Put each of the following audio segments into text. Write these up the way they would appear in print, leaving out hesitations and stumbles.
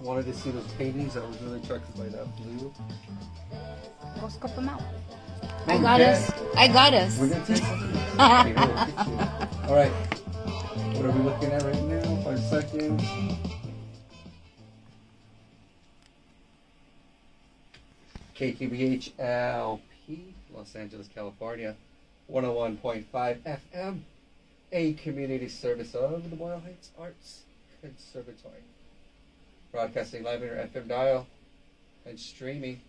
wanted to see those paintings. I was really attracted by that blue. Go scope them out. No, I got us. I got us. We're going to take something. Okay, we'll get you. All right. What are we looking at right now? 5 seconds. KQBH LP, Los Angeles, California. 101.5 FM. A community service of the Boyle Heights Arts Conservatory. Broadcasting live on your FM dial and streaming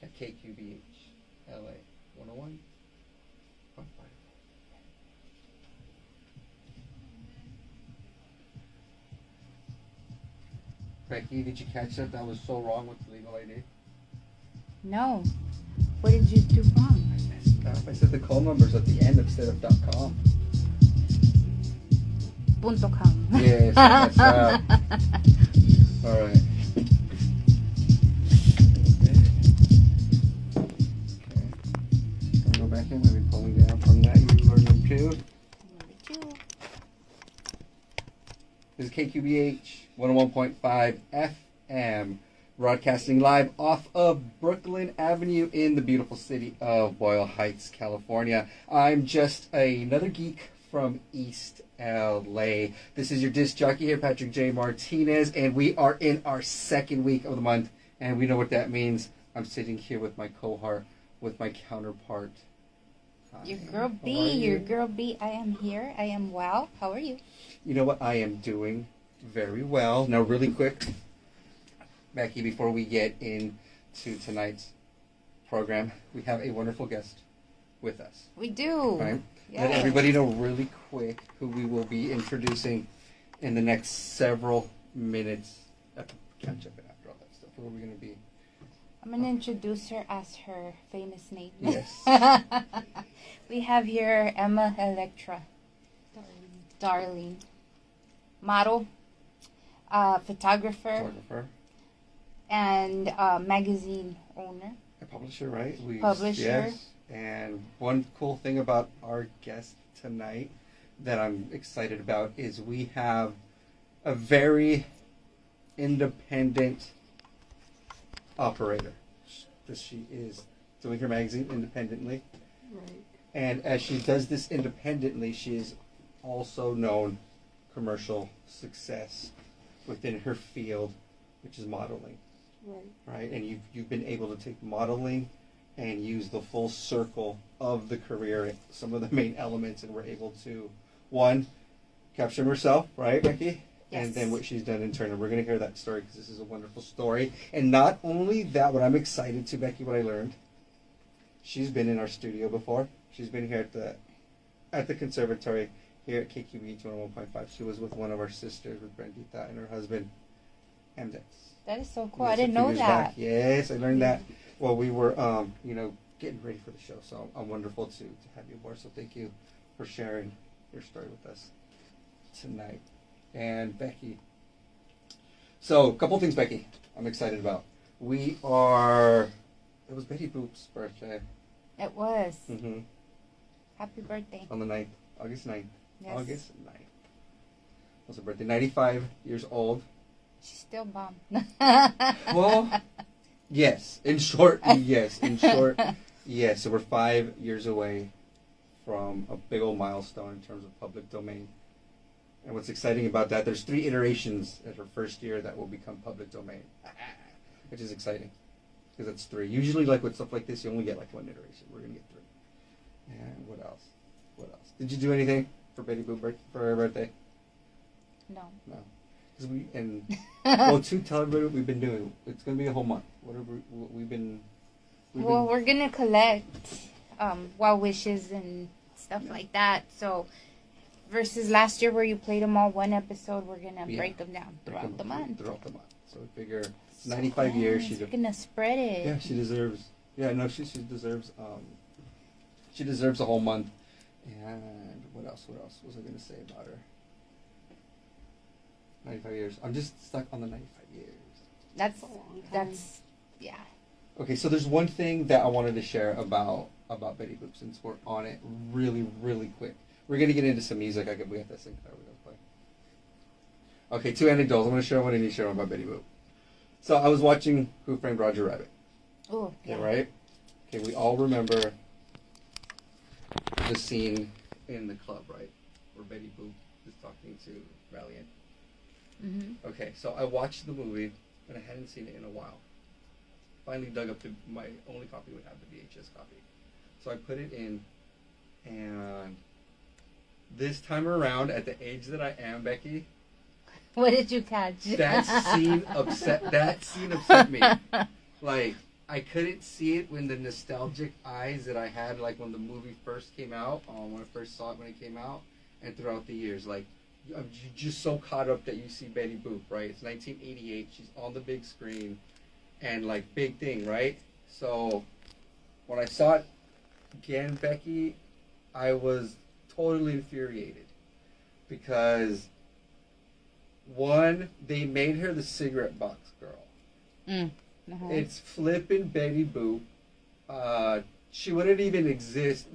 at KQBH LA 101.5. Becky, did you catch that? That was so wrong with the legal ID. No. What did you do wrong? I messed up. I said the call numbers at the end instead of .com. .com. Yes, I messed up. All right. Okay. Go back in. Maybe pulling down from that. You are number 2. Number 2. This is KQBH 101.5 FM, broadcasting live off of Brooklyn Avenue in the beautiful city of Boyle Heights, California. I'm just another geek from East LA. This is your disc jockey here, Patrick J. Martinez, and we are in our second week of the month, and we know what that means. I'm sitting here with my cohort, with my counterpart. Your girl B. I am here. I am well. How are you? You know what? I am doing very well. Now, really quick, Becky, before we get into tonight's program, we have a wonderful guest with us. We do. Right? Yes. Let everybody know really quick who we will be introducing in the next several minutes. I have to catch up after all that stuff. Where are we going to be? I'm going to introduce her as her famous name. Yes. We have here Emma Electra. Darling. Model. Photographer. And magazine owner. A publisher, right? Publisher. Yes. And one cool thing about our guest tonight that I'm excited about is we have a very independent operator. She is doing her magazine independently. Right. And as she does this independently, she is also known commercial success within her field, which is modeling. Right. Right? And you've been able to take modeling and use the full circle of the career, some of the main elements, and we're able to, one, capture herself, right, Becky? Yes. And then what she's done in turn. And we're going to hear that story because this is a wonderful story. And not only that, what I'm excited to, Becky, what I learned, she's been in our studio before. She's been here at the conservatory here at KQBH 101.5. She was with one of our sisters, with Brendita and her husband, Amdex. That is so cool. I didn't know that. Yes, I learned that while we were, getting ready for the show. So I'm wonderful to have you aboard. So thank you for sharing your story with us tonight. And Becky. So a couple things, Becky, I'm excited about. It was Betty Boop's birthday. It was. Mm-hmm. Happy birthday. On the 9th, August 9th. Yes. August 9th. Was her birthday. 95 years old. She's still bomb. Well, yes. In short, yes. In short, yes. So we're 5 years away from a big old milestone in terms of public domain. And what's exciting about that, there's 3 iterations at her first year that will become public domain, which is exciting because that's 3. Usually, like with stuff like this, you only get like 1 iteration. We're gonna get 3. And what else? What else? Did you do anything for Betty Boop for her birthday? No. No. Well, to tell everybody what we've been doing. It's gonna be a whole month. We've been. We're gonna collect well wishes and stuff like that. So versus last year where you played them all one episode, we're gonna break them down throughout the month. So we figure 95 years. We're gonna spread it. Yeah, she deserves. Yeah, no, she deserves. She deserves a whole month. And what else? What else was I gonna say about her? 95 years. I'm just stuck on the 95 years. That's yeah. Okay, so there's one thing that I wanted to share about Betty Boop since we're on it really, really quick. We're gonna get into some music. We got that thing that we're gonna play. Okay, 2 anecdotes. I'm going to share one and you share one about Betty Boop. So I was watching Who Framed Roger Rabbit. Oh, yeah. Okay, right? Okay, we all remember the scene in the club, right? Where Betty Boop is talking to Valiant. Mm-hmm. Okay, so I watched the movie and I hadn't seen it in a while. Finally dug up my only copy we have, the VHS copy. So I put it in, and this time around, at the age that I am, Becky, what did you catch? That scene upset me. Like, I couldn't see it when the nostalgic eyes that I had, like when the movie first came out, when I first saw it when it came out, and throughout the years. Like, I'm just so caught up that you see Betty Boop, right? It's 1988. She's on the big screen, and like big thing, right? So when I saw it again, Becky, I was totally infuriated because one, they made her the cigarette box girl. It's flipping Betty Boop. She wouldn't even exist.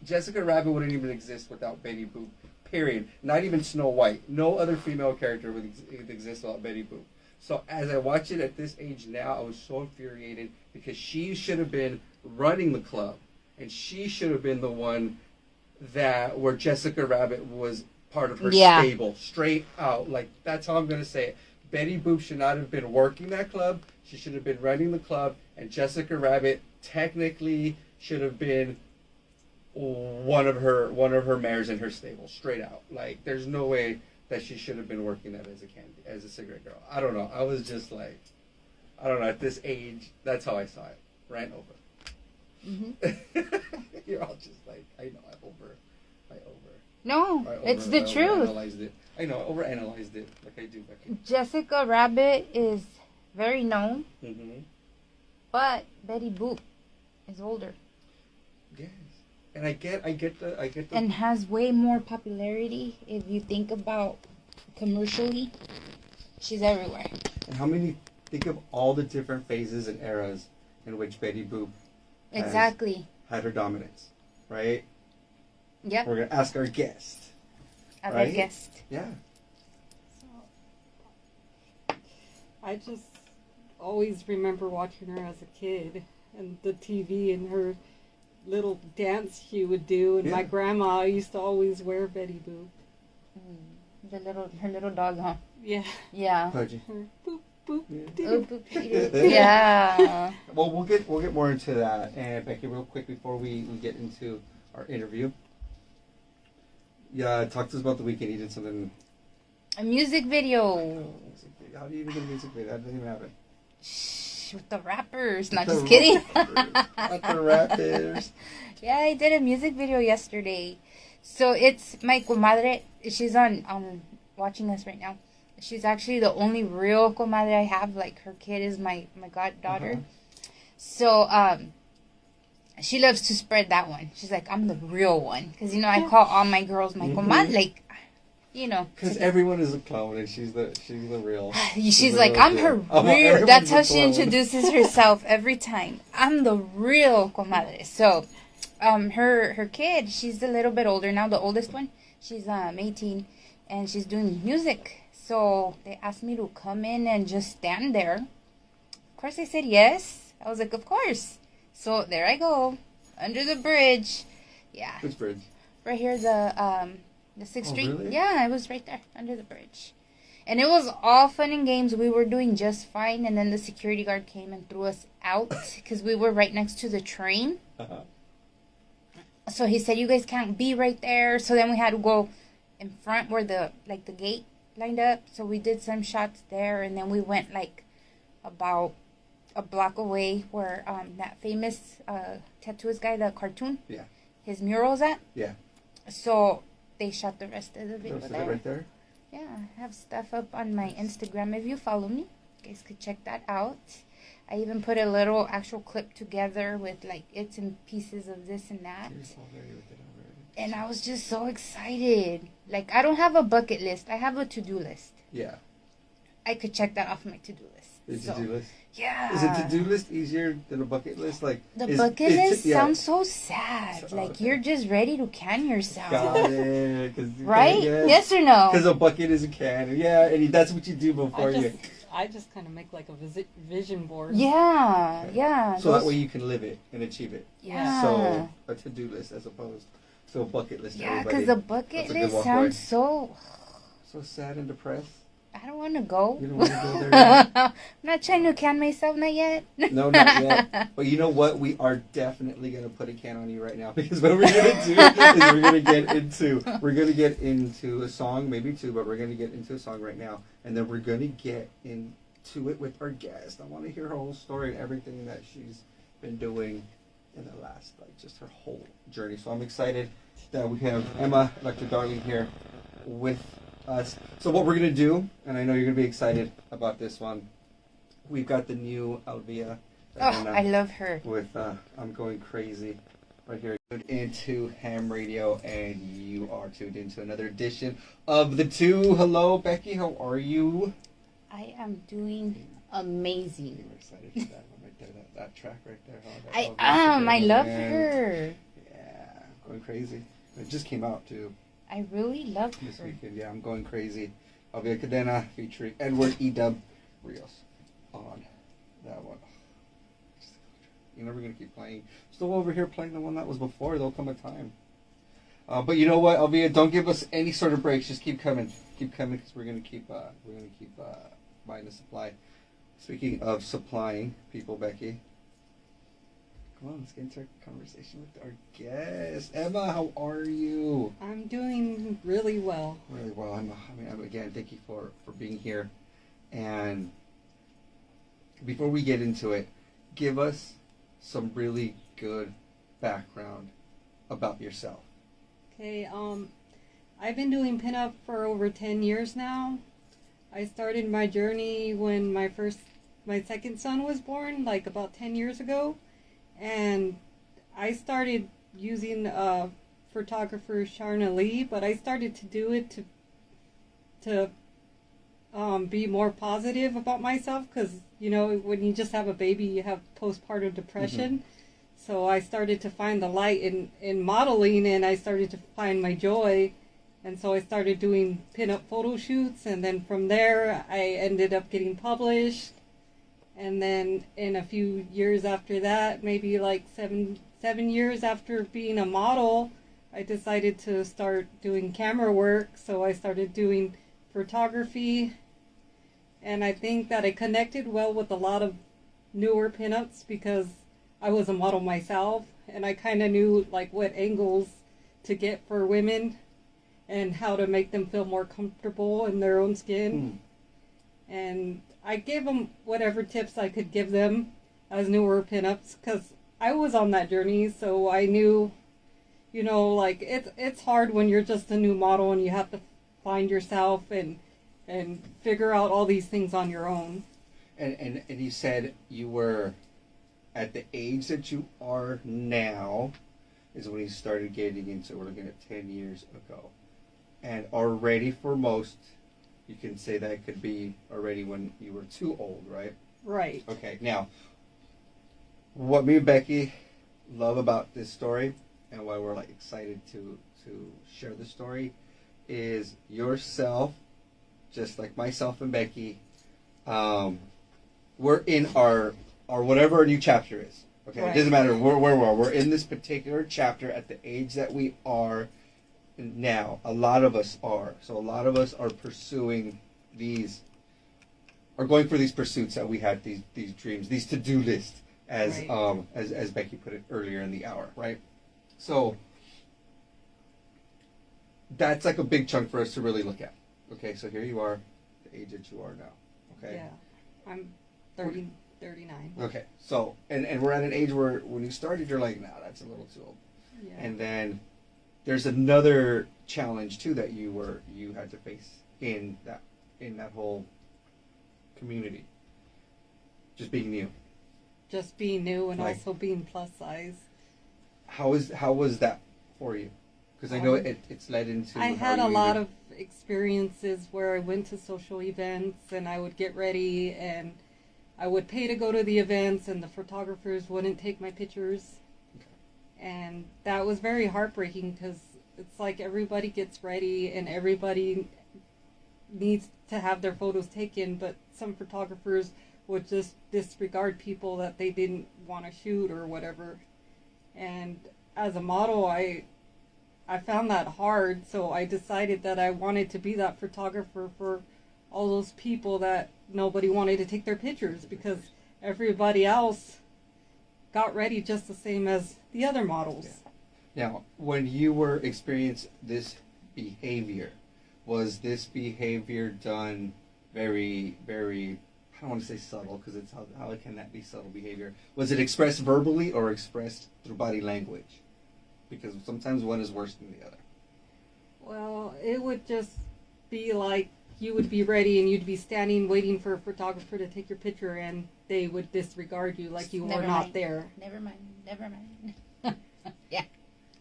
Jessica Rabbit wouldn't even exist without Betty Boop. Period. Not even Snow White. No other female character would exist without Betty Boop. So as I watch it at this age now, I was so infuriated because she should have been running the club, and she should have been the one where Jessica Rabbit was part of her stable, straight out. Like, that's how I'm gonna say it. Betty Boop should not have been working that club. She should have been running the club, and Jessica Rabbit technically should have been one of her mares in her stable, straight out. Like, there's no way that she should have been working that as a cigarette girl. I don't know. I was just like, I don't know. At this age, that's how I saw it. Ran over. Mm-hmm. You're all just like, I know. No, it's the truth. I know. I overanalyzed it like I do. Becky. Jessica Rabbit is very known, but Betty Boop is older. Yes, and I get the and has way more popularity. If you think about commercially, she's everywhere. And think of all the different phases and eras in which Betty Boop had her dominance, right? Yep. We're gonna ask our guest. Our guest. Yeah. So, I just always remember watching her as a kid, and the TV and her little dance she would do, and my grandma used to always wear Betty Boop. Her little dog, huh? Yeah. Yeah. Pudgy. Her boop boop. Yeah. Well, we'll get more into that, and Becky, real quick before we get into our interview. Yeah, talk to us about the weekend. You did something. A music video. How do you even get a music video? That doesn't even happen. Shh, with the rappers. Not just kidding. With the rappers. Yeah, I did a music video yesterday. So it's my comadre. She's on watching us right now. She's actually the only real comadre I have. Like, her kid is my goddaughter. So, she loves to spread that one. She's like, I'm the real one. Because, I call all my girls my comadre. Like, Because everyone is a clone and she's the real. She's like, I'm her real. That's how she introduces herself every time. I'm the real comadre. So, her kid, she's a little bit older now. The oldest one, she's 18. And she's doing music. So, they asked me to come in and just stand there. Of course, I said yes. I was like, of course. So there I go, under the bridge. Yeah. Which bridge? Right here, the 6th Street. Really? Yeah, I was right there, under the bridge. And it was all fun and games. We were doing just fine, and then the security guard came and threw us out because we were right next to the train. So he said, you guys can't be right there. So then we had to go in front where the gate lined up. So we did some shots there, and then we went about a block away where that famous tattooist guy, the cartoon, his mural's at. Yeah. So they shot the rest of the video there. Right there? Yeah, I have stuff up on my Instagram. If you follow me, you guys could check that out. I even put a little actual clip together with it's in pieces of this and that. And I was just so excited. I don't have a bucket list. I have a to-do list. Yeah. I could check that off my to-do list. The So, to-do list. yeah. Is a to-do list easier than a bucket list? Like the bucket list sounds so sad. Like okay. You're just ready to can yourself. Got it. Right? Yes or no? Because a bucket is a can. Yeah, and that's what you do before I just kind of make like a vision board. Yeah, okay. yeah. So that way you can live it and achieve it. Yeah. So a to-do list as opposed to a bucket list. Yeah, because the bucket list sounds so sad and depressed. I don't want to go. You don't want to go there yet? I'm not trying to can myself, not yet. No, not yet. But you know what? We are definitely going to put a can on you right now because what we're going to do is we're going to get into a song, maybe two, but we're going to get into a song right now. And then we're going to get into it with our guest. I want to hear her whole story and everything that she's been doing in the last, just her whole journey. So I'm excited that we have Emma, Electra Darling here with us. So what we're going to do, and I know you're going to be excited about this one, we've got the new Alvia. I love her. With I'm Going Crazy right here. Tuned into Ham Radio, and you are tuned into another edition of The Two. Hello, Becky. How are you? I am doing amazing. You're excited for that one right there, that track right there. I am. I love her. Yeah, I'm Going Crazy. It just came out, too. I really love her. This weekend, yeah, I'm Going Crazy. Alvia Cadena featuring Edward E-Dub Rios on that one. You know we're going to keep playing. Still over here playing the one that was before. There'll come a time. But you know what, Alvia, don't give us any sort of breaks. Just keep coming. Keep coming because we're going to keep buying the supply. Speaking of supplying people, Becky, come on, let's get into our conversation with our guest. Emma, how are you? I'm doing really well. Really well. Again, thank you for being here. And before we get into it, give us some really good background about yourself. Okay, I've been doing pinup for over 10 years now. I started my journey when my second son was born, like about 10 years ago. And I started using photographer Sharna Lee, but I started to do it to be more positive about myself because, you know, when you just have a baby, you have postpartum depression. Mm-hmm. So I started to find the light in modeling, and I started to find my joy. And so I started doing pinup photo shoots, and then from there, I ended up getting published. And then in a few years after that, maybe like seven years after being a model, I decided to start doing camera work. So I started doing photography. And I think that I connected well with a lot of newer pinups because I was a model myself. And I kind of knew like what angles to get for women and how to make them feel more comfortable in their own skin. And I gave them whatever tips I could give them as newer pinups because I was on that journey, so I knew, you know, like it's hard when you're just a new model and you have to find yourself and figure out all these things on your own. And you said you were at the age that you are now is when you started getting into, we're looking at 10 years ago. And already for most, you can say that it could be already when you were too old, right? Right. Okay, now, what me and Becky love about this story and why we're like excited to share the story is yourself, just like myself and Becky, we're in our whatever our new chapter is. Okay, right. It doesn't matter where we are. We're in this particular chapter at the age that we are now. A lot of us are. So a lot of us are pursuing going for these pursuits that we had, these dreams, these to-do lists, as right. As Becky put it earlier in the hour, right? So that's like a big chunk for us to really look at. Okay, so here you are, the age that you are now. Okay. Yeah, I'm 39. Okay, so and we're at an age where when you started, you're like, nah, that's a little too old. Yeah. And then there's another challenge too that you had to face in that whole community. Just being new. Just being new and also being plus size. How was that for you? Because I know it's led into. I had a lot of experiences where I went to social events and I would get ready and I would pay to go to the events, and the photographers wouldn't take my pictures. Okay. And that was very heartbreaking because it's like everybody gets ready and everybody needs to have their photos taken, but some photographers would just disregard people that they didn't want to shoot or whatever. And as a model, I found that hard, so I decided that I wanted to be that photographer for all those people that nobody wanted to take their pictures because everybody else got ready just the same as the other models. Yeah. Now, when you were experiencing this behavior, was this behavior done very, very, I don't want to say subtle because it's how can that be subtle behavior? Was it expressed verbally or expressed through body language? Because sometimes one is worse than the other. Well, it would just be like you would be ready and you'd be standing waiting for a photographer to take your picture and they would disregard you like you were not there. Never mind. Yeah.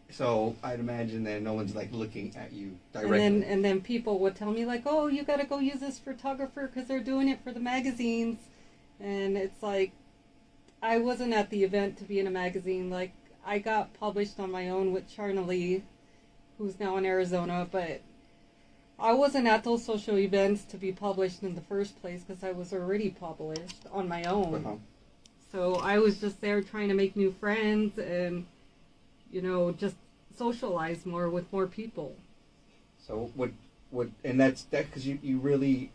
So I'd imagine that no one's like looking at you directly. And then people would tell me like, oh, you got to go use this photographer because they're doing it for the magazines. And it's like, I wasn't at the event to be in a magazine. Like, I got published on my own with Charna Lee, who's now in Arizona, but I wasn't at those social events to be published in the first place because I was already published on my own. Uh-huh. So I was just there trying to make new friends and, just socialize more with more people. So and that's because you really,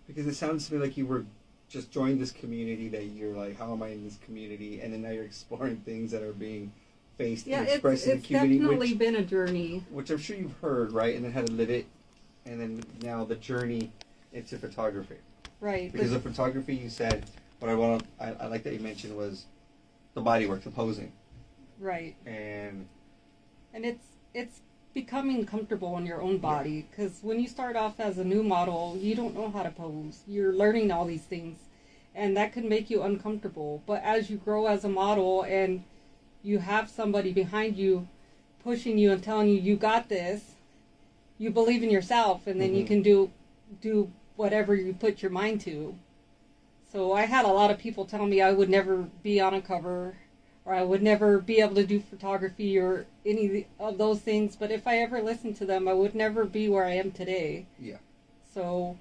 because it sounds to me like you were just joined this community that you're like, how am I in this community? And then now you're exploring things that are being faced and expressed in the community. It's definitely been a journey. Which I'm sure you've heard, right? And then how to live it. And then now the journey into photography. Right. Because of photography, you said, what I like that you mentioned was the body work, the posing. Right. And it's becoming comfortable in your own body because when you start off as a new model, you don't know how to pose. You're learning all these things, and that can make you uncomfortable. But as you grow as a model and you have somebody behind you pushing you and telling you got this, you believe in yourself, and then you can do whatever you put your mind to. So I had a lot of people tell me I would never be on a cover, or I would never be able to do photography or any of those things. But if I ever listened to them, I would never be where I am today. Yeah. So,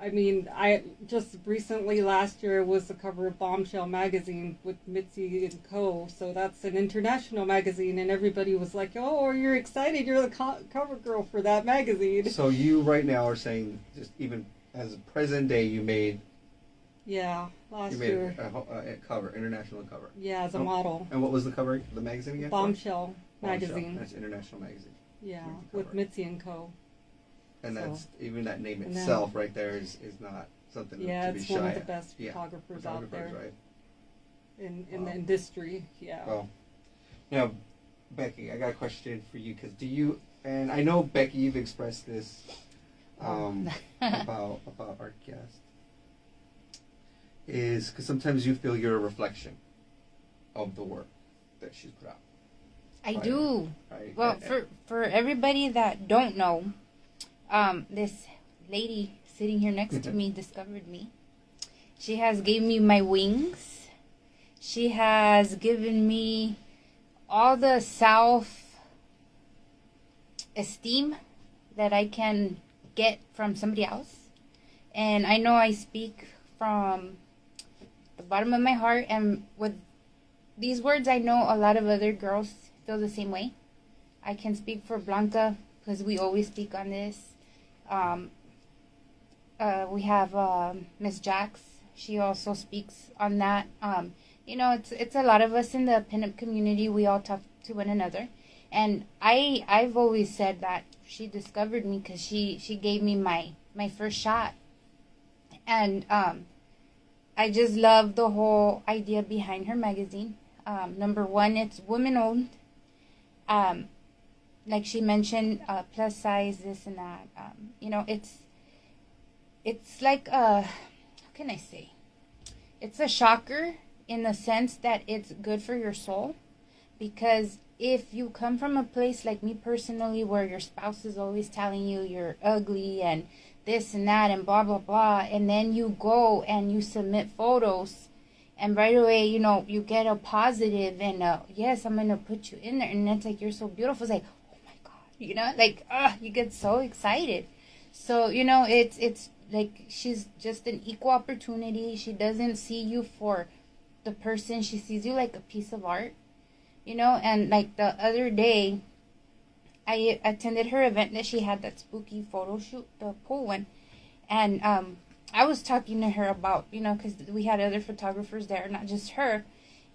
I mean, I just recently last year was the cover of Bombshell magazine with Mitzi and Co. So that's an international magazine, and everybody was like, "Oh, you're excited! You're the cover girl for that magazine." So you right now are saying, just even as present day, you made. Yeah, last year. You made a cover, international cover. Yeah, as a model. And what was the cover, the magazine again? Bombshell magazine. That's international magazine. Yeah, with Mitzi and Co. And that's, even that name itself right there is not something to be shy at. Yeah, it's one of the best photographers out there. Right? In the industry, yeah. Well, now, Becky, I got a question for you, because and I know, Becky, you've expressed this about our guest, is because sometimes you feel you're a reflection of the work that she's put out. I do. Right? Well, for everybody that don't know, this lady sitting here next to me discovered me. She has gave me my wings. She has given me all the self-esteem that I can get from somebody else. And I know I speak from the bottom of my heart, and with these words, I know a lot of other girls feel the same way. I can speak for Blanca because we always speak on this. We have Miss Jax. She also speaks on that. It's a lot of us in the pinup community. We all talk to one another, and I've always said that she discovered me because she gave me my first shot, and I just love the whole idea behind her magazine. Number one, it's women-owned. Like she mentioned, plus size, this and that. It's like how can I say? It's a shocker in the sense that it's good for your soul, because if you come from a place like me personally, where your spouse is always telling you you're ugly and this and that and blah, blah, blah. And then you go and you submit photos. And right away, you know, you get a positive and, yes, I'm going to put you in there. And it's like, you're so beautiful. It's like, oh my God, you know, like, you get so excited. So, you know, it's like, she's just an equal opportunity. She doesn't see you for the person. She sees you like a piece of art, you know. And like the other day, I attended her event that she had, that spooky photo shoot, the pool one. And, I was talking to her about, you know, because we had other photographers there, not just her.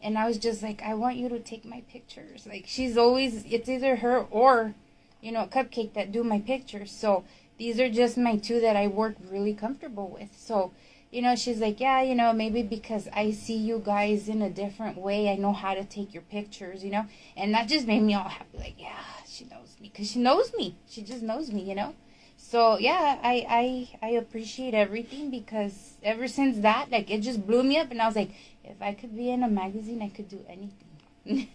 And I was just like, I want you to take my pictures. Like, she's always, it's either her or, you know, Cupcake that do my pictures. So these are just my two that I work really comfortable with. So, you know, she's like, yeah, you know, maybe because I see you guys in a different way, I know how to take your pictures, you know. And that just made me all happy. Like, yeah, she knows me. Because she knows me. She just knows me, you know. So, yeah, I appreciate everything, because ever since that, like, it just blew me up. And I was like, if I could be in a magazine, I could do anything.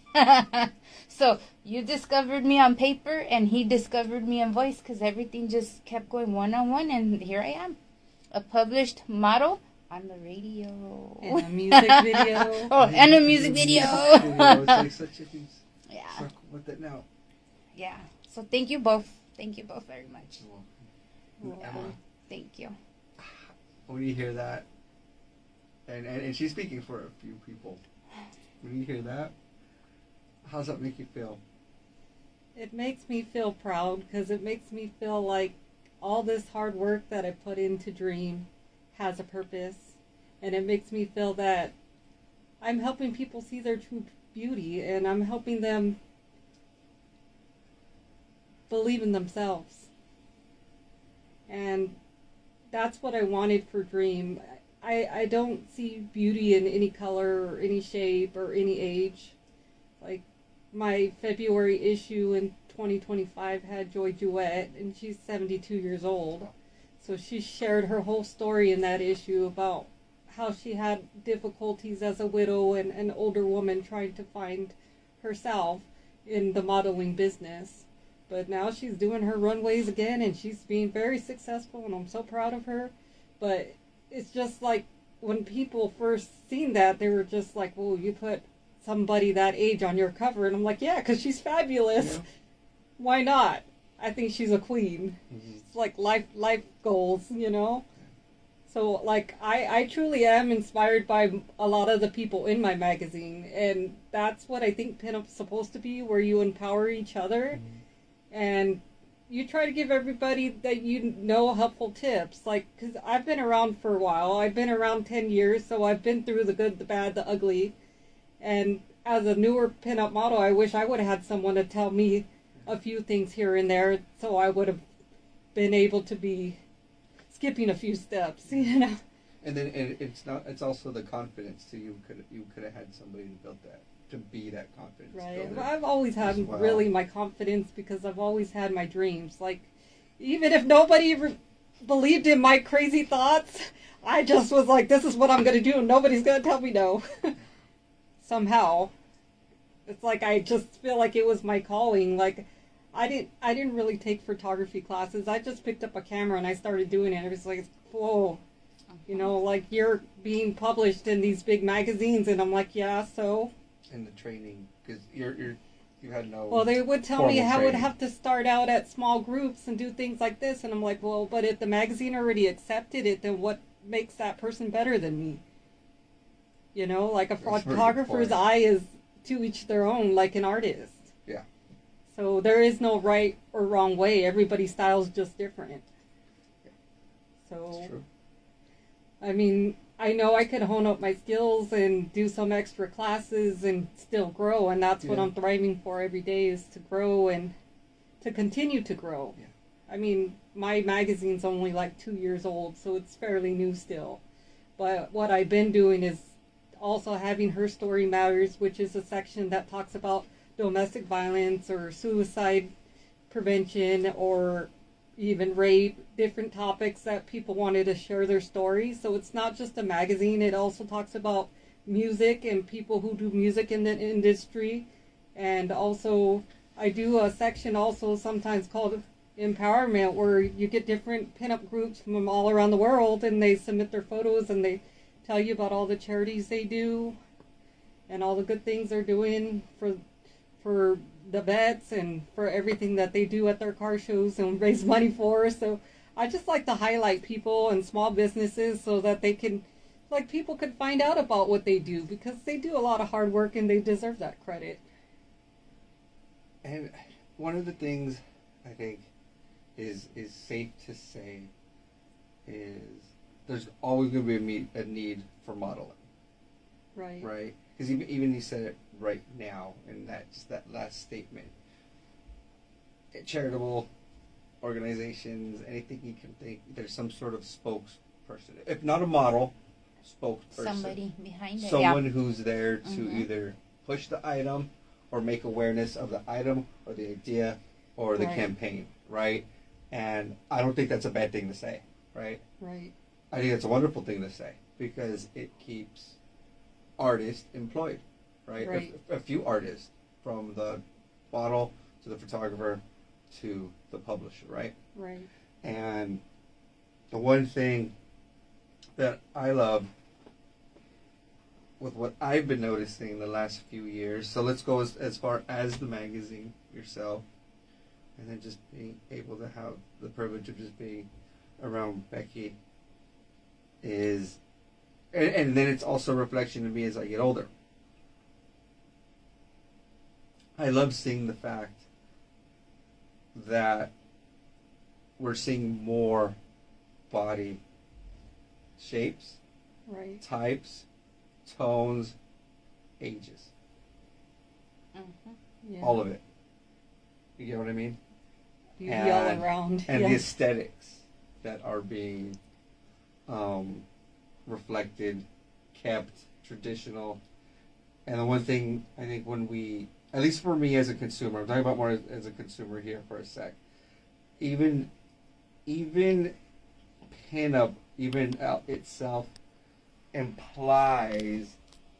So, you discovered me on paper, and he discovered me in voice, because everything just kept going one-on-one. And here I am, a published model on the radio. And a music video. Oh, and a music video. It's like such a huge circle with it now. Yeah. So, thank you both. Thank you both very much. Emma, thank you. When you hear that, and she's speaking for a few people, when you hear that, how does that make you feel? It makes me feel proud, because it makes me feel like all this hard work that I put into Dream has a purpose. And it makes me feel that I'm helping people see their true beauty, and I'm helping them believe in themselves. And that's what I wanted for Dream. I don't see beauty in any color or any shape or any age. Like, my February issue in 2025 had Joy Duet, and she's 72 years old. So she shared her whole story in that issue about how she had difficulties as a widow and an older woman trying to find herself in the modeling business. But now she's doing her runways again, and she's being very successful, and I'm so proud of her. But it's just like, when people first seen that, they were just like, "Whoa, you put somebody that age on your cover?" And I'm like, "Yeah, because she's fabulous. Yeah. Why not? I think she's a queen." Mm-hmm. It's like life goals, you know? So, like, I truly am inspired by a lot of the people in my magazine. And that's what I think pinup's supposed to be, where you empower each other. Mm-hmm. And you try to give everybody that you know helpful tips. Like, because I've been around for a while. I've been around 10 years, so I've been through the good, the bad, the ugly. And as a newer pinup model, I wish I would have had someone to tell me a few things here and there, so I would have been able to be skipping a few steps, you know. And then it's also the confidence too. You could have had somebody to build that, to be that confidence. Right. Well, I've always had really my confidence, because I've always had my dreams. Like, even if nobody ever believed in my crazy thoughts, I just was like, this is what I'm going to do, and nobody's going to tell me no. Somehow. It's like, I just feel like it was my calling. Like, I didn't really take photography classes. I just picked up a camera and I started doing it. It was like, whoa. You know, like, you're being published in these big magazines, and I'm like, yeah, so. And the training, because you had no. Well, they would tell me how I would have to start out at small groups and do things like this, and I'm like, well, but if the magazine already accepted it, then what makes that person better than me? You know, like, a photographer's eye is to each their own, like an artist. Yeah. So there is no right or wrong way. Everybody's style is just different. Yeah. So. That's true. I mean, I know I could hone up my skills and do some extra classes and still grow, and that's what I'm thriving for every day, is to grow and to continue to grow. Yeah. I mean, my magazine's only like 2 years old, so it's fairly new still. But what I've been doing is also having Her Story Matters, which is a section that talks about domestic violence or suicide prevention or even rape, different topics that people wanted to share their stories. So it's not just a magazine. It also talks about music and people who do music in the industry. And also, I do a section also sometimes called empowerment where you get different pinup groups from all around the world, and they submit their photos and they tell you about all the charities they do and all the good things they're doing for the vets and for everything that they do at their car shows and raise money for. So I just like to highlight people and small businesses so that they can, like, people could find out about what they do, because they do a lot of hard work and they deserve that credit. And one of the things I think is safe to say is there's always going to be a need for modeling. Right. Right? Because even you said it right now in that last statement. Charitable organizations, anything you can think, there's some sort of spokesperson. If not a model, spokesperson. Somebody behind it. Someone who's there to either push the item or make awareness of the item or the idea or the campaign, right? And I don't think that's a bad thing to say, right? Right. I think it's a wonderful thing to say because it keeps artists employed, right? Right. A few artists, from the model to the photographer to the publisher, right? Right. And the one thing that I love with what I've been noticing the last few years, so let's go as far as the magazine yourself, and then just being able to have the privilege of just being around Becky is, and then it's also a reflection of me as I get older. I love seeing the fact that we're seeing more body shapes, Right. types, tones, ages. Yeah. All of it. You get what I mean? Beauty all around. And yeah. the aesthetics that are being reflected, kept, traditional. And the one thing I think when we, at least for me as a consumer, I'm talking about more as a consumer here for a sec, even pinup, even itself implies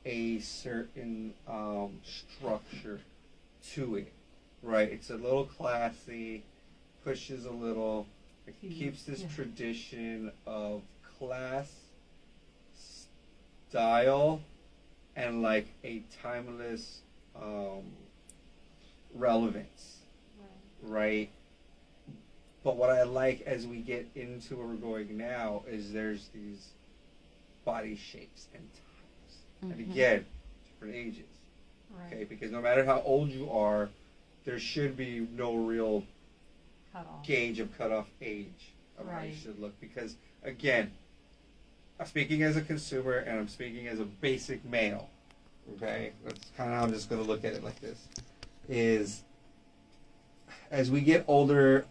a certain structure to it, right? It's a little classy, pushes a little, it keeps this tradition of class, style, and like a timeless relevance, right? But what I like as we get into where we're going now is there's these body shapes and types. And again, different ages. Right. Okay, because no matter how old you are, there should be no real gauge of cutoff age of how you should look. Because again, I'm speaking as a consumer and I'm speaking as a basic male. Okay, that's kind of how I'm just going to look at it like this. Is as we get older,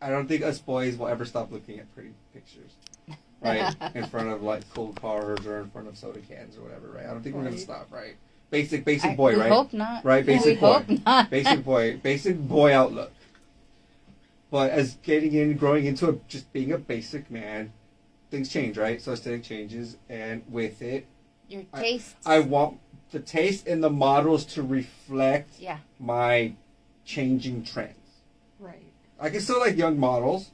I don't think us boys will ever stop looking at pretty pictures, right? In front of like cool cars or in front of soda cans or whatever, right? I don't think we're gonna stop, right? Basic boy, right? We hope not. Right, basic boy. Hope not. basic boy outlook. But as growing into just being a basic man, things change, right? So aesthetic changes, and with it, your taste. I want the taste and the models to reflect my changing trends. Right. I can still like young models.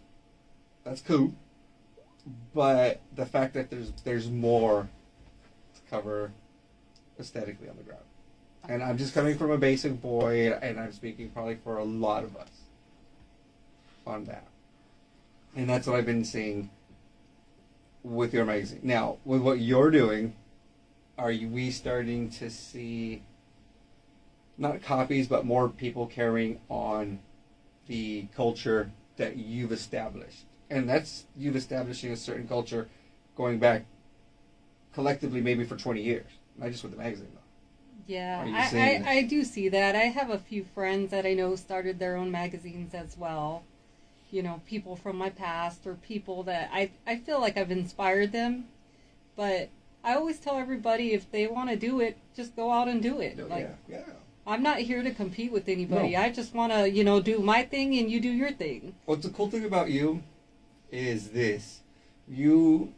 That's cool. But the fact that there's more to cover aesthetically on the ground. And I'm just coming from a basic boy, and I'm speaking probably for a lot of us on that. And that's what I've been seeing with your magazine. Now, with what you're doing, we starting to see not copies, but more people carrying on the culture that you've established? And that's you've establishing a certain culture going back collectively maybe for 20 years, not just with the magazine though. Yeah, I do see that. I have a few friends that I know started their own magazines as well. You know, people from my past or people that I feel like I've inspired them. But I always tell everybody if they want to do it, just go out and do it. Yeah. I'm not here to compete with anybody. No. I just want to, do my thing and you do your thing. What's the cool thing about you is this. You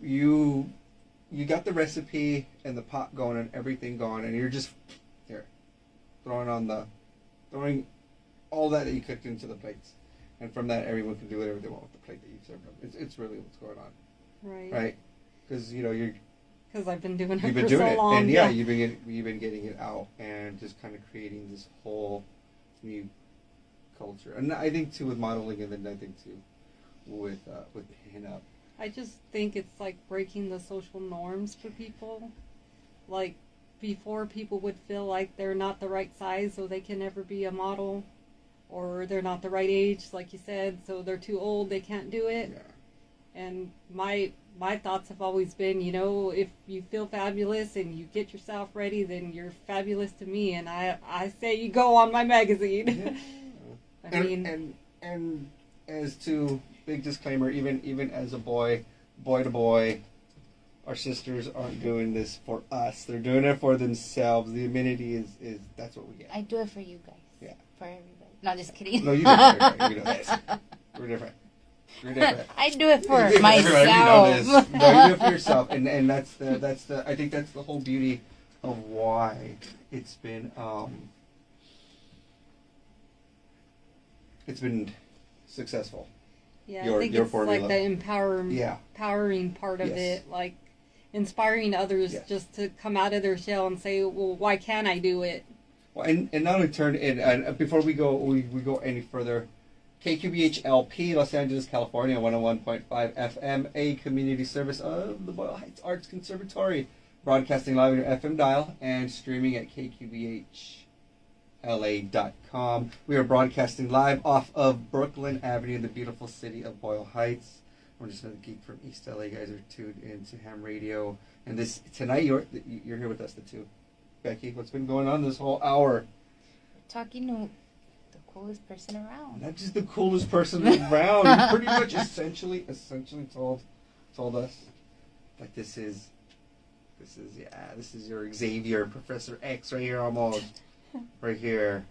got the recipe and the pot going and everything going, and you're just here throwing all that you cooked into the plates. and from that, everyone can do whatever they want with the plate that you've served them. It's really what's going on, right? Because because I've been doing it you've been for doing so it, long. and you've been getting it out, and just kind of creating this whole new culture. And I think too with modeling, and then I think too with pinup. I just think it's like breaking the social norms for people. Like before, people would feel like they're not the right size, so they can never be a model, or they're not the right age, like you said, so they're too old, they can't do it. Yeah. And my thoughts have always been, if you feel fabulous and you get yourself ready, then you're fabulous to me, and I say you go on my magazine. Yeah. And as to big disclaimer, even as a boy to boy, our sisters aren't doing this for us. They're doing it for themselves. The amenity is that's what we get. I do it for you guys. Yeah. For everybody. No, just kidding. No, you don't. You know this. We're different. I do it for Everybody, myself. you know this. No, you do it for yourself, and that's the I think that's the whole beauty of why it's been successful. Yeah, I think it's formula. like the empowering part of it, like inspiring others just to come out of their shell and say, well, why can't I do it? Well, and not only turn in, and before we go any further, KQBH LP, Los Angeles, California, 101.5 FM, a community service of the Boyle Heights Arts Conservatory, broadcasting live on your FM dial and streaming at kqbhla.com. We are broadcasting live off of Brooklyn Avenue in the beautiful city of Boyle Heights. I'm just another geek from East LA. You guys are tuned into ham radio, and tonight you're here with us, the two. Becky, what's been going on this whole hour? Talking to the coolest person around. Not just the coolest person around. You pretty much essentially told us that this is your Xavier, Professor X right here almost. Right here.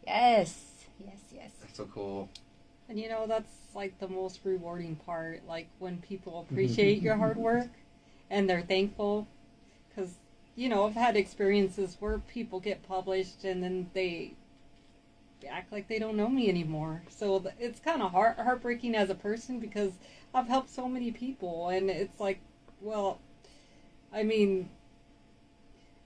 Yes. That's so cool. And that's like the most rewarding part, like when people appreciate your hard work and they're thankful. Because, I've had experiences where people get published and then they act like they don't know me anymore. So it's kind of heartbreaking as a person because I've helped so many people. And it's like, well, I mean,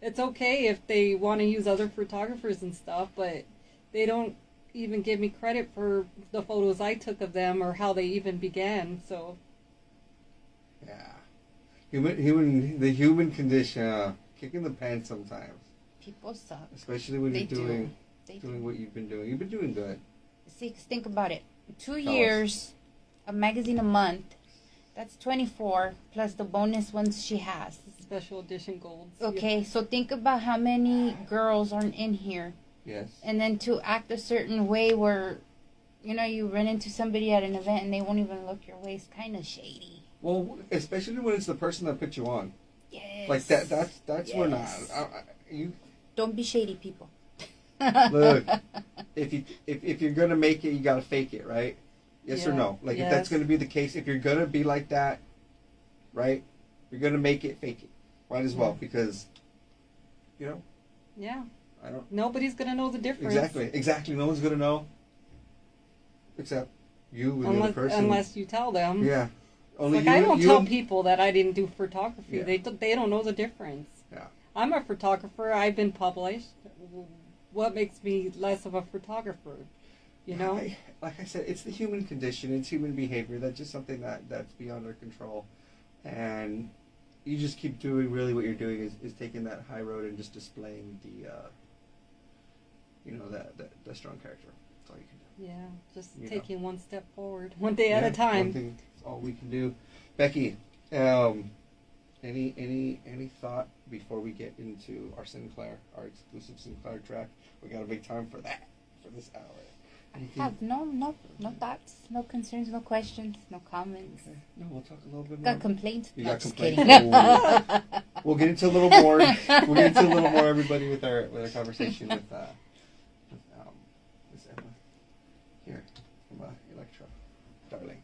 it's okay if they want to use other photographers and stuff, but they don't even give me credit for the photos I took of them or how they even began. So, yeah, the human condition, kicking the pants sometimes. People suck. Especially when you're doing what you've been doing. You've been doing good. See, think about it. 2 years, a magazine a month. That's 24 plus the bonus ones she has. Special edition golds. Okay, so think about how many girls aren't in here. Yes. And then to act a certain way where, you run into somebody at an event and they won't even look your way is kind of shady. Well, especially when it's the person that put you on. Yes. Like that's yes. Where not. You don't be shady, people. Look, if you're gonna make it, you gotta fake it, right? Yes or no? Like if that's gonna be the case, if you're gonna be like that, right? You're gonna make it, fake it. Might as well because, Yeah. I don't. Nobody's gonna know the difference. Exactly. No one's gonna know, except you and the other person. Unless you tell them. Yeah. Only I don't tell people that I didn't do photography. Yeah. They don't know the difference. Yeah. I'm a photographer. I've been published. What makes me less of a photographer? Like I said, it's the human condition. It's human behavior. That's just something that's beyond our control, and you just keep doing really what you're doing is taking that high road and just displaying the that strong character. That's all you can do. Yeah, just taking one step forward, one day at a time. One thing, that's all we can do. Becky, any thought before we get into our exclusive Sinclair track? We got to make time for that for this hour. I have no thoughts, no concerns, no questions, no comments. Okay. No, we'll talk a little bit more. Got complaints? You no, got just complaints. kidding. We'll get into a little more. We'll get into a little more, everybody, with our conversation with Miss Emma here from Electra, darling.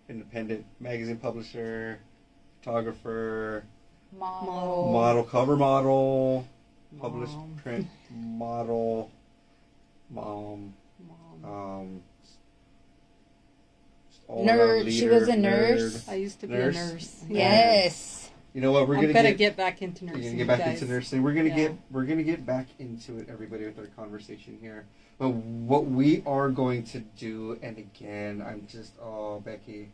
Independent magazine publisher, photographer, model, cover model, published print model, mom, She was a nurse. I used to be a nurse. Yes. You know what? We're gonna get back into nursing. You're gonna get back into nursing. We're gonna get back into it, everybody, with our conversation here. But what we are going to do, and again, I'm just Becky,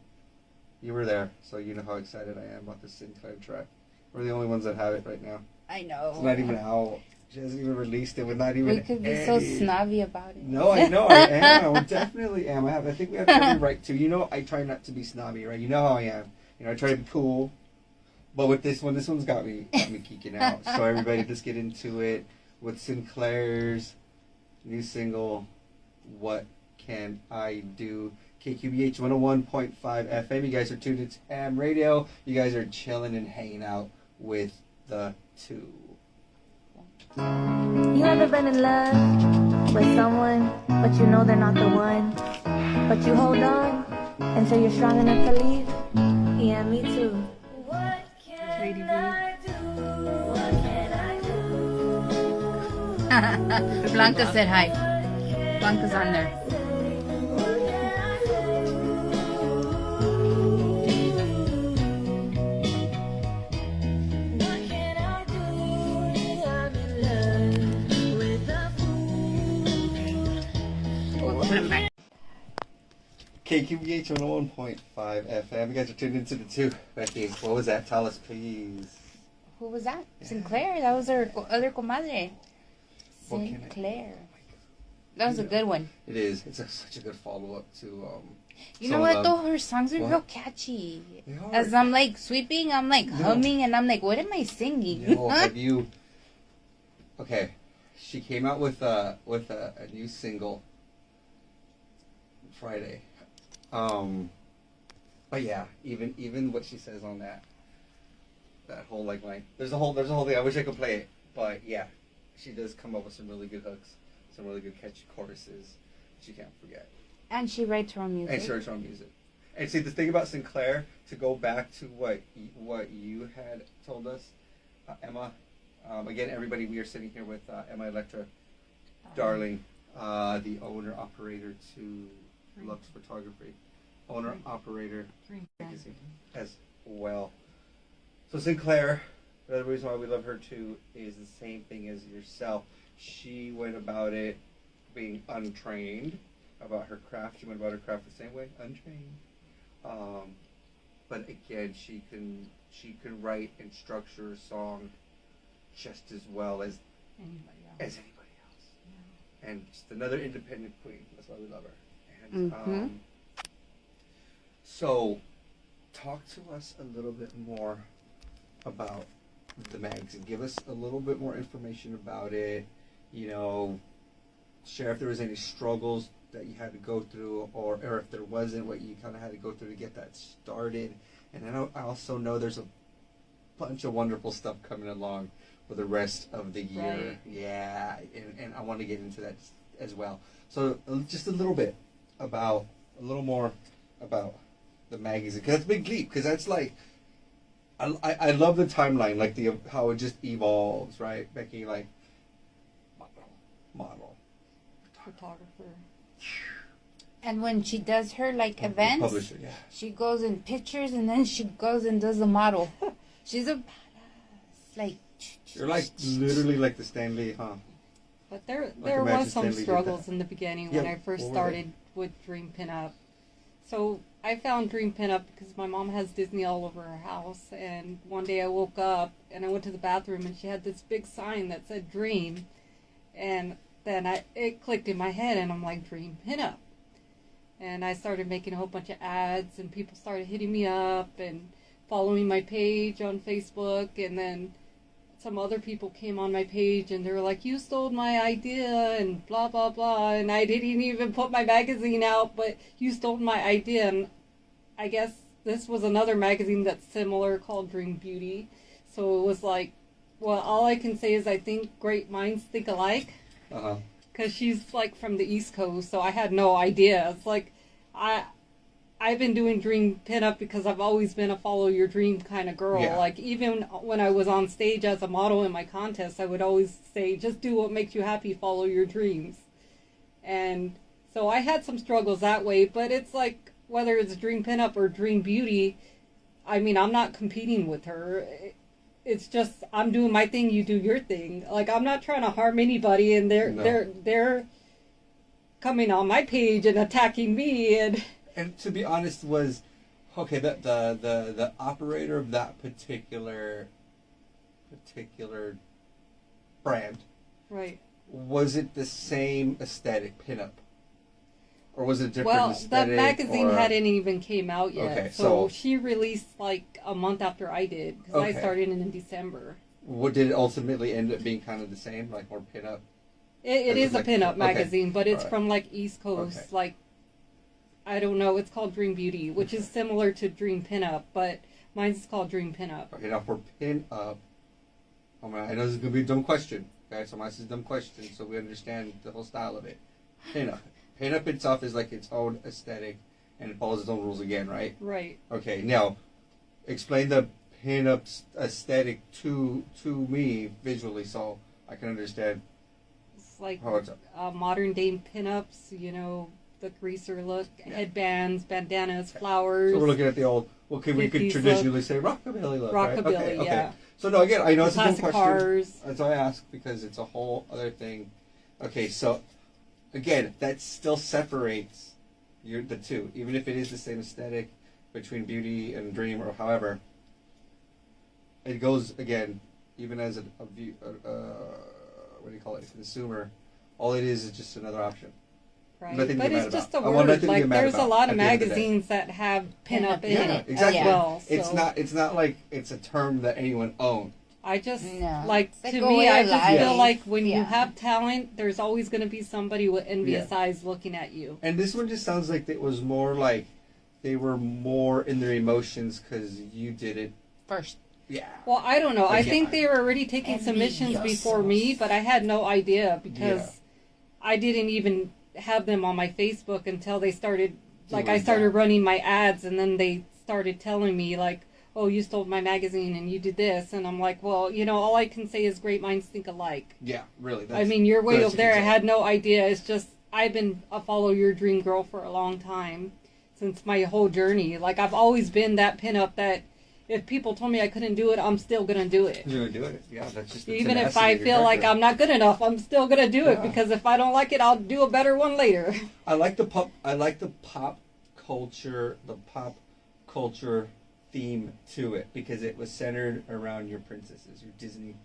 you were there, so you know how excited I am about this Sinclair track. We're the only ones that have it right now. I know. It's not even out. She hasn't even released it. We're not even. We could be so snobby about it. No, I know. I am. I definitely am. I think we have every right to. You know, I try not to be snobby, right? You know how I am. You know, I try to be cool. But with this one's got me geeking out. So everybody, just get into it with Sinclair's new single, "What Can I Do?" KQBH 101.5 FM. You guys are tuned into AM Radio. You guys are chilling and hanging out with the two. You ever been in love with someone, but you know they're not the one, but you hold on until you're strong enough to leave? Yeah, me too. What can I do? What can I do? Blanca said hi. Blanca's on there. KQBH 101.5 FM. You guys are tuned into the two. Becky, what was that? Tell us, please. Who was that? Sinclair. That was her other comadre. What can I- Sinclair. That was a good one. It is. It's such a good follow-up to... You know what, though? Her songs are real catchy. They are. As I'm, like, sweeping, I'm, like, humming, and I'm like, what am I singing? You know, have you... Okay. She came out with a new single Friday. But yeah, even what she says on that whole like line. There's a whole thing. I wish I could play it, but yeah, she does come up with some really good hooks, some really good catchy choruses. She can't forget. And she writes her own music. And she writes her own music. And see, the thing about Sinclair, to go back to what you had told us, Emma. Again, everybody, we are sitting here with Emma Electra, darling, the owner operator to Lux Photography, owner operator as well. So Sinclair, the other reason why we love her too is the same thing as yourself. She went about it being untrained about her craft. She went about her craft the same way, untrained. But again, she can write and structure a song just as well as anybody else. Yeah. And just another independent queen. That's why we love her. And so, talk to us a little bit more about the magazine. Give us a little bit more information about it. You know, share if there was any struggles that you had to go through, or if there wasn't, what you kind of had to go through to get that started. And I also know there's a bunch of wonderful stuff coming along for the rest of the year. Right. Yeah, and I want to get into that as well. So just a little more about the magazine, because that's a big leap, because that's like, I love the timeline, like how it just evolves, right, Becky? Like model, photographer. And when she does her events, publisher, yeah. She goes in pictures and then she goes and does the model. She's a badass. You're literally like the Stanley, huh? But there was some struggles in the beginning when I first started with Dream Pinup. So I found Dream Pinup because my mom has Disney all over her house, and one day I woke up and I went to the bathroom and she had this big sign that said Dream, and then it clicked in my head and I'm like, Dream Pinup. And I started making a whole bunch of ads, and people started hitting me up and following my page on Facebook, and then some other people came on my page and they were like, you stole my idea and blah blah blah, and I didn't even put my magazine out, but you stole my idea. And I guess this was another magazine that's similar called Dream Beauty, so it was like, well, all I can say is I think great minds think alike. Because she's like from the East Coast, so I had no idea. It's like I've been doing Dream Pinup because I've always been a follow your dream kind of girl. Yeah. Like, even when I was on stage as a model in my contest, I would always say, just do what makes you happy, follow your dreams. And So I had some struggles that way, but it's like, whether it's Dream Pinup or Dream Beauty, I mean, I'm not competing with her. It's just, I'm doing my thing, you do your thing. Like, I'm not trying to harm anybody, and they're coming on my page and attacking me. And to be honest, was okay. The operator of that particular brand, right? Was it the same aesthetic pinup, or was it different aesthetic? Well, the magazine hadn't even came out yet, okay, so she released like a month after I did, because I started in December. What did it ultimately end up being? Kind of the same, like more pinup. It is a pinup magazine, but it's from like East Coast, like, I don't know. It's called Dream Beauty, which is similar to Dream Pinup, but mine's called Dream Pinup. Okay, now for pinup, I know this is gonna be a dumb question. Okay, so mine's a dumb question, so we understand the whole style of it. Pinup. Pinup itself is like its own aesthetic, and it follows its own rules again, right? Right. Okay, now explain the pinup aesthetic to me visually, so I can understand. It's like modern day pinups, the greaser look, headbands, bandanas, flowers. So we're looking at the old. Okay, we could traditionally say rockabilly look, rockabilly, right? Okay. yeah. So no, again, I know it's a dumb question. Cars. That's why I ask, because it's a whole other thing. Okay, so again, that still separates the two, even if it is the same aesthetic between Beauty and Dream, or however. It goes again, even as a what do you call it, a consumer. All it is just another option. Right, but it's just a word. Like, there's a lot of magazines that have pinup in it exactly. as well. So. It's not like it's a term that anyone owns. I just I just feel like when you have talent, there's always going to be somebody with envious eyes looking at you. And this one just sounds like it was more like they were more in their emotions because you did it first. Yeah. Well, I don't know. I think they were already taking submissions before me, but I had no idea because I didn't even have them on my Facebook until they started. Like, I started running my ads, and then they started telling me, like, oh, you stole my magazine and you did this. And I'm like, well, all I can say is great minds think alike. Yeah, really. I mean, you're way over there. I had no idea. It's just, I've been a follow your dream girl for a long time, since my whole journey. Like, I've always been that pinup that if people told me I couldn't do it, I'm still going to do it. You're going to do it. Yeah, that's just even if I feel like I'm not good enough, I'm still going to do it, because if I don't like it, I'll do a better one later. I like the pop culture theme to it, because it was centered around your princesses, your Disney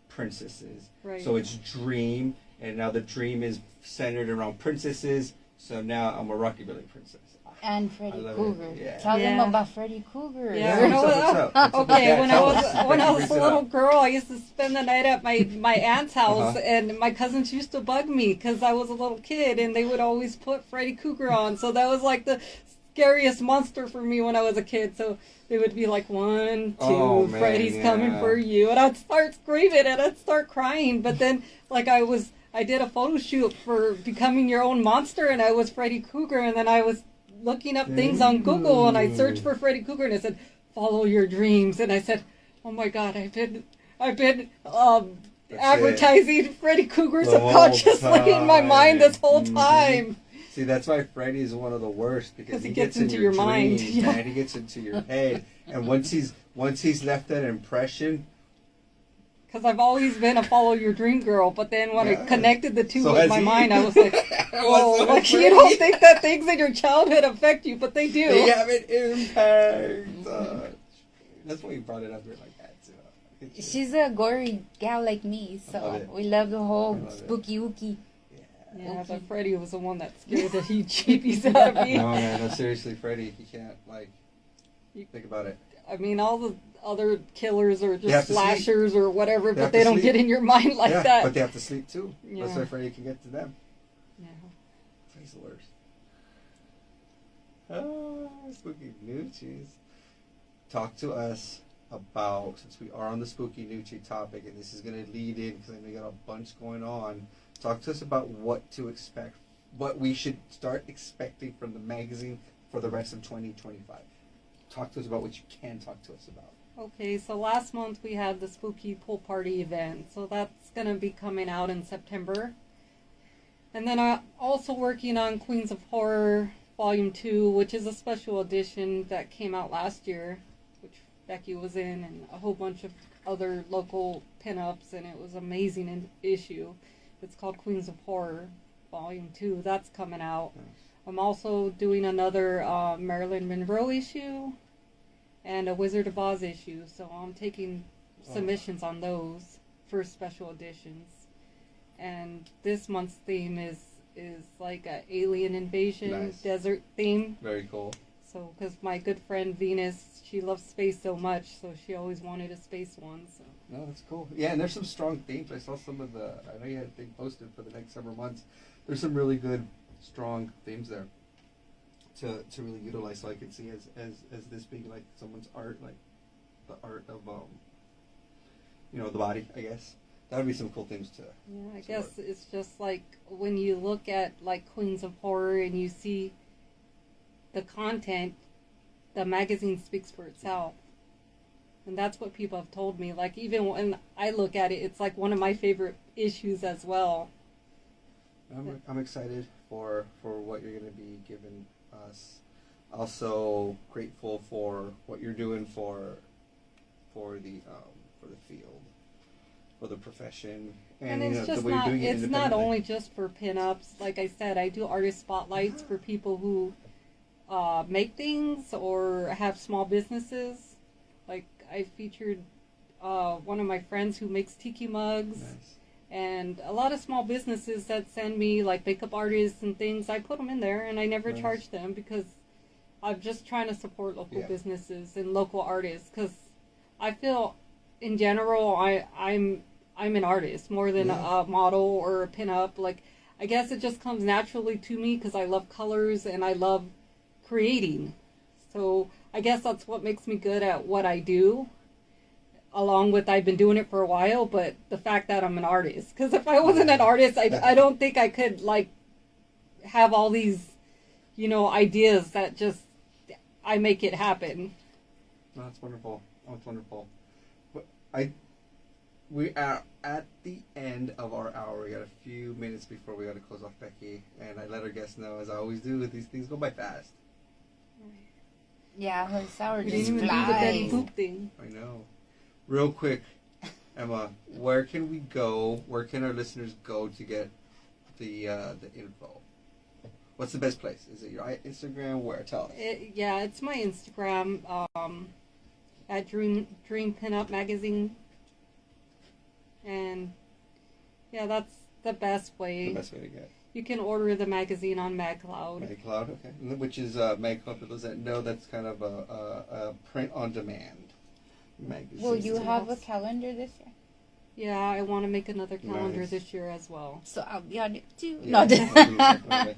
princesses. Right. So it's Dream, and now the Dream is centered around princesses. So now I'm a rockabilly princess. And Freddy Cougar. Yeah. Tell them about Freddy Cougar. Yeah. Okay, when I was a little girl, I used to spend the night at my aunt's house, and my cousins used to bug me because I was a little kid, and they would always put Freddy Cougar on. So that was like the scariest monster for me when I was a kid. So they would be like, 1, 2, Freddy's coming for you, and I'd start screaming and I'd start crying. But then, like, I did a photo shoot for Becoming Your Own Monster, and I was Freddy Cougar, and then I was looking up things on Google, and I searched for Freddy Cougar, and it said, follow your dreams. And I said, oh my God, I've been advertising Freddy Cougar subconsciously in my mind this whole time. See, that's why Freddy is one of the worst, because he gets into your mind. Yeah. He gets into your head, and once he's left that impression. Because I've always been a follow your dream girl, but then when I connected the two with my mind, I was like, "Whoa!" Like, you don't think that things in your childhood affect you, but they do. They have an impact. That's why you brought it up here like that too. She's a gory gal like me, so we love the whole spooky ooky. Yeah, but Freddy was the one that scared the huge cheapies out of me. No, seriously, Freddy, you can't, think about it. I mean, all the other killers are just slashers or whatever, but they don't get in your mind like that. But they have to sleep too. Yeah. That's why Freddy can get to them. Yeah. He's the worst. Oh, spooky noochies. Talk to us about, since we are on the spooky noochie topic, and this is going to lead in, because I know you got a bunch going on. Talk to us about what to expect, what we should start expecting from the magazine for the rest of 2025. Talk to us about what you can talk to us about. Okay, so last month we had the spooky pool party event, so that's going to be coming out in September. And then I'm also working on Queens of Horror Volume 2, which is a special edition that came out last year, which Becky was in, and a whole bunch of other local pinups, and it was an amazing issue. It's called Queens of Horror Volume 2. That's coming out. Nice. I'm also doing another Marilyn Monroe issue and a Wizard of Oz issue, so I'm taking submissions on those for special editions. And this month's theme is like a alien invasion Nice. desert theme. Very cool. So, because my good friend Venus, she loves space so much, so she always wanted a space one. So. No, that's cool. Yeah, and there's some strong themes. I saw some of the. I know you had a thing posted for the next several months. There's some really good, strong themes there to really utilize. So I can see as this being like someone's art, like the art of the body. I guess that would be some cool themes to. Yeah, I guess it's just like when you look at like Queens of Horror and you see the content, the magazine speaks for itself. And that's what people have told me. Like, even when I look at it, it's like one of my favorite issues as well. I'm excited for what you're going to be giving us. Also grateful for what you're doing for the field, for the profession, and it's just not. It's not only just for pinups. Like I said, I do artist spotlights for people who make things or have small businesses. Like I featured one of my friends who makes tiki mugs. Nice. And a lot of small businesses that send me like makeup artists and things, I put them in there and I never Nice. charge them because I'm just trying to support local businesses and local artists, because I feel in general I'm an artist more than a model or a pinup. Like, I guess it just comes naturally to me because I love colors and I love creating. So I guess that's what makes me good at what I do. Along with I've been doing it for a while, but the fact that I'm an artist. Because if I wasn't an artist, I don't think I could like have all these, ideas that just I make it happen. No, that's wonderful. That's wonderful. We are at the end of our hour. We got a few minutes before we got to close off Becky, and I let our guests know, as I always do, these things go by fast. Yeah, her sour We just didn't even do the Betty flies. Boop thing. I know. Real quick, Emma, where can we go? Where can our listeners go to get the info? What's the best place? Is it your Instagram? Where? Tell us. It's my Instagram at Dream Pinup Magazine, and that's the best way. The best way to get. You can order the magazine on MagCloud. MagCloud, okay. Which is MagCloud, for those that know, that's kind of a print-on-demand magazine. Will you have a calendar this year? Yeah, I want to make another calendar Nice. this year as well. So I'll be on it too. Yeah, No.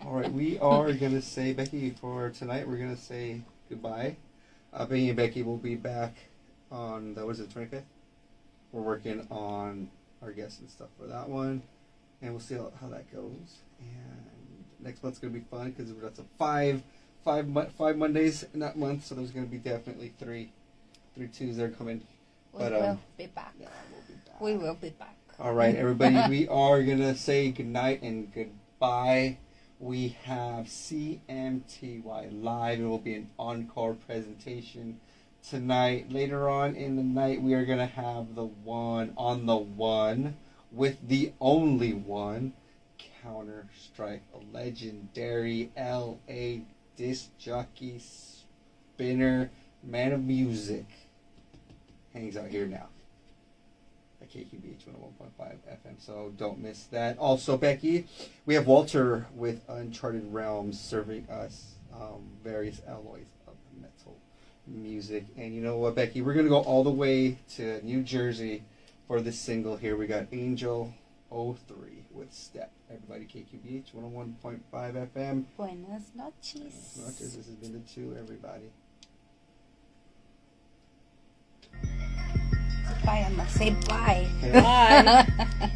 all right, we are going to say, Becky, for tonight, we're going to say goodbye. Me and Becky will be back on, the 25th? We're working on our guests and stuff for that one. And we'll see how that goes. And next month's going to be fun because that's a five Mondays in that month. So there's going to be definitely three twos that are coming. We will be back. Yeah, we'll be back. We will be back. All right, everybody. We are going to say goodnight and goodbye. We have CMTY Live. It will be an encore presentation tonight. Later on in the night, we are going to have the one on the one. With the only one, Counter Strike, a legendary LA disc jockey, spinner, man of music, hangs out here now at KQBH 101.5 FM, so don't miss that. Also, Becky, we have Walter with Uncharted Realms serving us various alloys of metal music. And you know what, Becky, we're going to go all the way to New Jersey for this single here. We got Angel 03 with Step. Everybody, KQBH 101.5 FM. Buenas noches. This has been the two, everybody. Bye, Emma. Say bye. Bye.